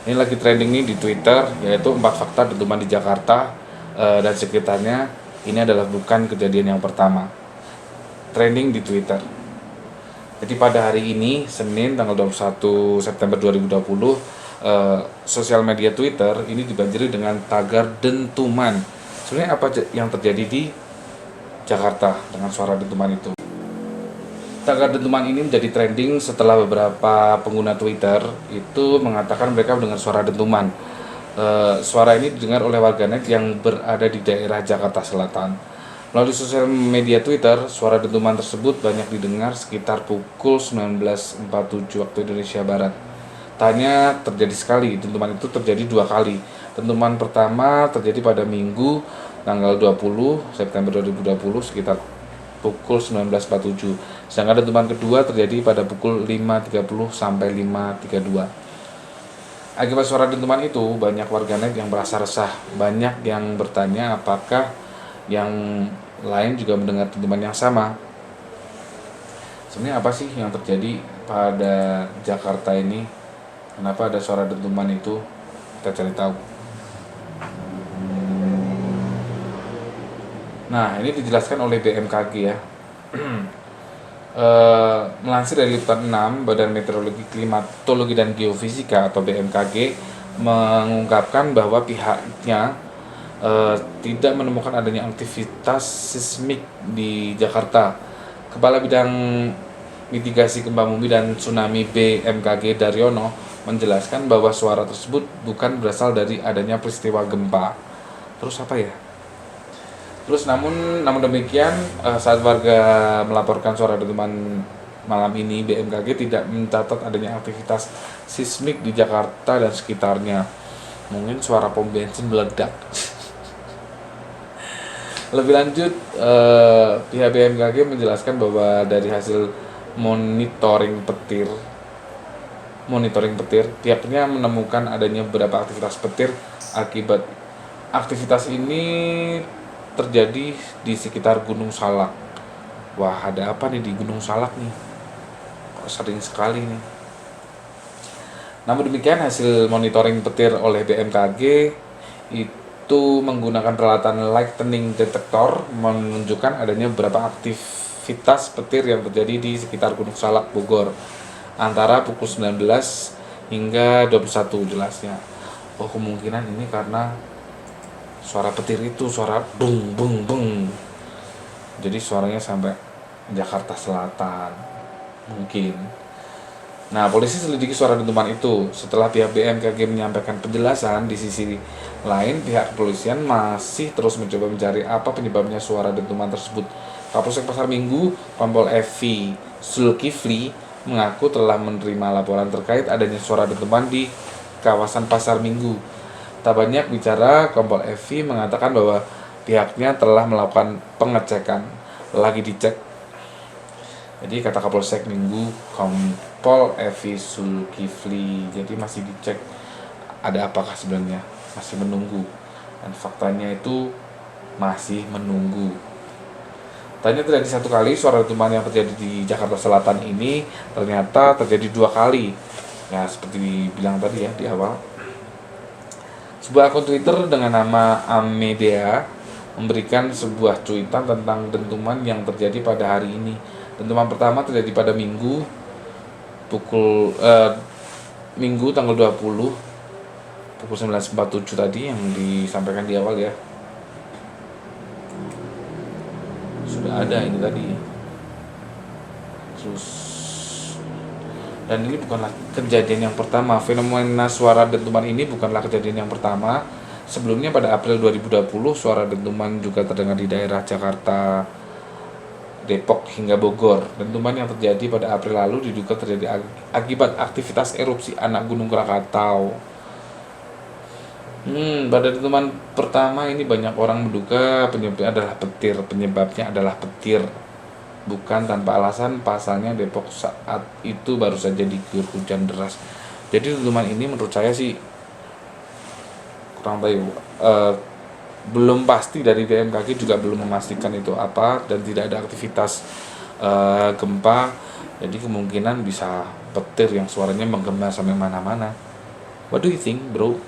Ini lagi trending nih di Twitter, yaitu 4 fakta dentuman di Jakarta dan sekitarnya. Ini adalah bukan kejadian yang pertama. Trending di Twitter. Jadi pada hari ini, Senin tanggal 21 September 2020, sosial media Twitter ini dibanjiri dengan tagar dentuman. Sebenarnya apa yang terjadi di Jakarta dengan suara dentuman itu? Tagar dentuman ini menjadi trending setelah beberapa pengguna Twitter itu mengatakan mereka mendengar suara dentuman. Suara ini didengar oleh warganet yang berada di daerah Jakarta Selatan. Melalui sosial media Twitter, suara dentuman tersebut banyak didengar sekitar pukul 19.47 waktu Indonesia Barat. Tanya terjadi sekali, dentuman itu terjadi 2 kali. Dentuman pertama terjadi pada Minggu tanggal 20 September 2020 sekitar pukul 19.47. Sedangkan dentuman kedua terjadi pada pukul 5.30 sampai 5.32. Akibat suara dentuman itu, banyak warganet yang merasa resah. Banyak yang bertanya apakah yang lain juga mendengar dentuman yang sama. Sebenarnya apa sih yang terjadi pada Jakarta ini? Kenapa ada suara dentuman itu? Kita cari tahu. Nah, ini dijelaskan oleh BMKG ya. Melansir dari Liputan 6, Badan Meteorologi, Klimatologi dan Geofisika atau BMKG mengungkapkan bahwa pihaknya tidak menemukan adanya aktivitas sismik di Jakarta. Kepala Bidang Mitigasi Gempa Bumi dan Tsunami BMKG Daryono menjelaskan bahwa suara tersebut bukan berasal dari adanya peristiwa gempa. Terus apa ya? Terus namun demikian, saat warga melaporkan suara dentuman malam ini, BMKG tidak mencatat adanya aktivitas sismik di Jakarta dan sekitarnya. Mungkin suara pom bensin meledak. Lebih lanjut, pihak BMKG menjelaskan bahwa dari hasil monitoring petir, pihaknya menemukan adanya beberapa aktivitas petir. Akibat aktivitas ini terjadi di sekitar Gunung Salak. Wah, ada apa nih di Gunung Salak nih? Kok sering sekali nih. Namun demikian, hasil monitoring petir oleh BMKG itu menggunakan peralatan lightning detector menunjukkan adanya beberapa aktivitas petir yang terjadi di sekitar Gunung Salak, Bogor antara pukul 19 hingga 21 jelasnya. Oh, kemungkinan ini karena suara petir itu suara bung bung bung, jadi suaranya sampai Jakarta Selatan mungkin. Nah, polisi selidiki suara dentuman itu. Setelah pihak BMKG menyampaikan penjelasan, di sisi lain pihak kepolisian masih terus mencoba mencari apa penyebabnya suara dentuman tersebut. Kapolsek Pasar Minggu, Kompol Evi Zulkifli, mengaku telah menerima laporan terkait adanya suara dentuman di kawasan Pasar Minggu. Tak banyak bicara, Kompol Evi mengatakan bahwa pihaknya telah melakukan pengecekan, lagi dicek. Jadi kata Kapolsek Minggu, Kompol Evi Zulkifli, jadi masih dicek ada apakah sebenarnya, masih menunggu. Dan faktanya itu masih menunggu. Tanya terjadi 1 kali, suara dentuman yang terjadi di Jakarta Selatan ini ternyata terjadi 2 kali. Ya, seperti dibilang tadi ya di awal. Sebuah akun Twitter dengan nama Amedea memberikan sebuah cuitan tentang dentuman yang terjadi pada hari ini. Dentuman pertama terjadi pada Minggu tanggal 20 pukul 19.47 tadi yang disampaikan di awal ya. Sudah ada ini tadi. Terus, dan ini bukanlah kejadian yang pertama. Fenomena suara dentuman ini bukanlah kejadian yang pertama. Sebelumnya pada April 2020, suara dentuman juga terdengar di daerah Jakarta, Depok hingga Bogor. Dentuman yang terjadi pada April lalu diduga terjadi akibat aktivitas erupsi anak Gunung Krakatau. Pada dentuman pertama ini banyak orang menduga penyebabnya adalah petir. Bukan tanpa alasan, pasalnya Depok saat itu baru saja diguyur hujan deras. Jadi dentuman ini menurut saya sih kurang tahu. Belum pasti, dari BMKG juga belum memastikan itu apa, dan tidak ada aktivitas gempa. Jadi kemungkinan bisa petir yang suaranya menggema sampai mana-mana. What do you think, bro?